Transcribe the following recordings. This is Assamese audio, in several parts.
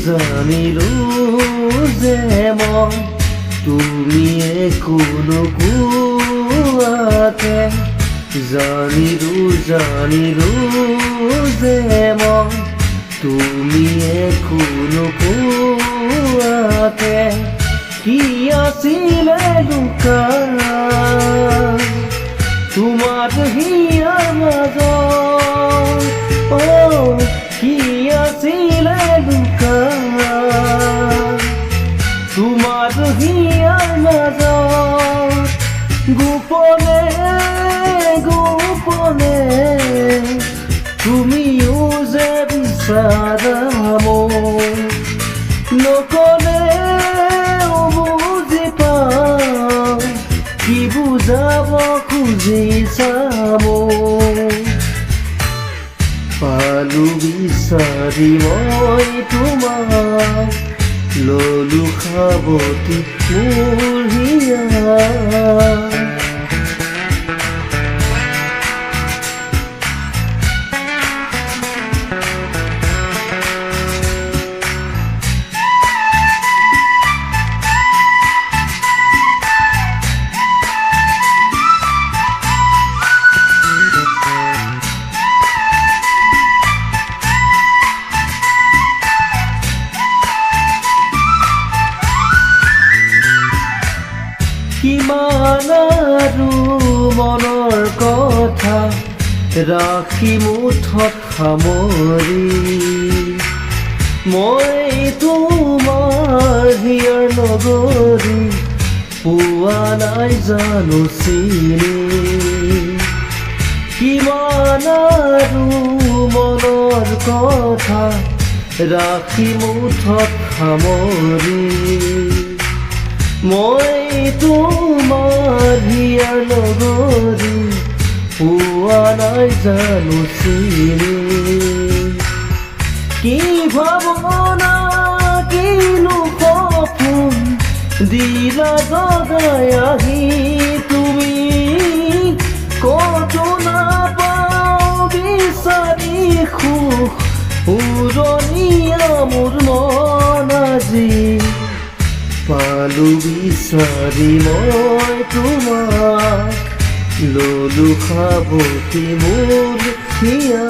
জানিলো যে মই তুমি একো নোকোৱাকে জানিলো যে মই তুমি একো নোকোৱাকে কি আছিলে লুকাই তোমাৰ হিয়াৰ মাজত কি আছিলে লুকাই তোমাৰ হিয়াৰ মাজত গোপনে গোপনে তুমিও যে বিচাৰা মোক নকলে বুজি পাওঁ কি বুজাব খুজিছা মোক পালো বিচাৰি মই তোমাক ললো সাৱটি মোৰ হিয়া কিমান আৰু মনৰ কথা ৰাখি মুঠত সামৰি মই তোমাৰ হিয়াৰ নগৰী পোৱা নাই জানো চিনি কিমান আৰু মনৰ কথা ৰাখি মুঠত সামৰি মই তোমাৰ হিয়াৰ নগৰী পোৱা নাই জানো চিনি কি ভাৱনা কিনো সপোন দিলা জগাই আহি তুমি কতো নাপাওঁ বিচাৰি সুখ উৰণীয়া মোৰ মন আজি পালো বিচাৰি মই তোমাক ললো সাৱটি মোৰ হিয়া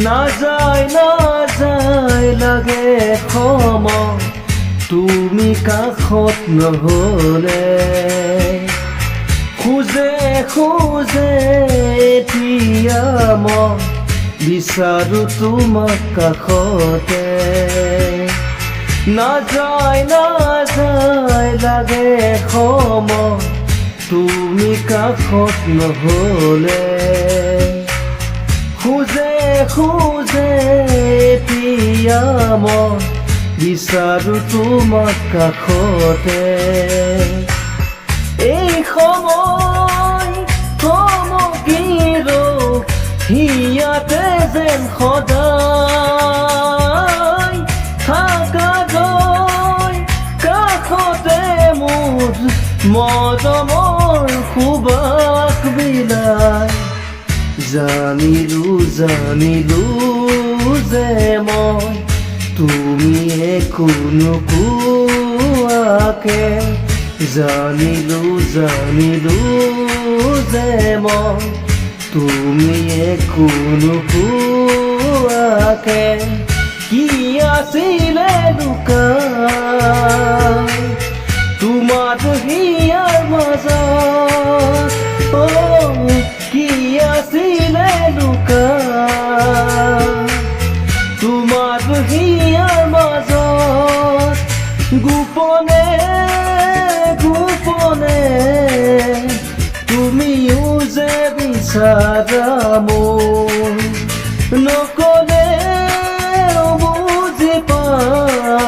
নাযায় লাগে সময় তুমি কাষত নহলে খোজে এতিয়া মই বিচাৰো তোমাক কাষতে নাযায় লাগে সময় তুমি কাষত নহলে খোজে এতিয়া মই বিচাৰো তোমাক কাষতে এই সময় থমকিৰো হিয়াতে যেন সদায় থাকা গৈ কাষতে মোৰ মৰমৰ সুবাস বিলাই জানিলো যে মই তুমি একো নোকোৱাকে জানিলো যে মই তুমি একো নোকোৱাকে কি আছিলে লুকাই তোমাৰ হিয়াৰ মাজত কি আছিলে লুকাই তোমাৰ হিয়াৰ মাজত গোপনে গোপনে তুমিও যে বিচাৰা মোক নকলে বুজি পাওঁ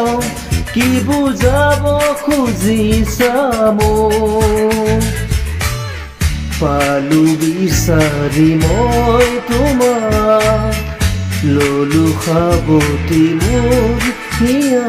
বুজাব খুজিছা মোক পালো বিচাৰি মই তোমাক ললো সাৱটি মোৰ হিয়া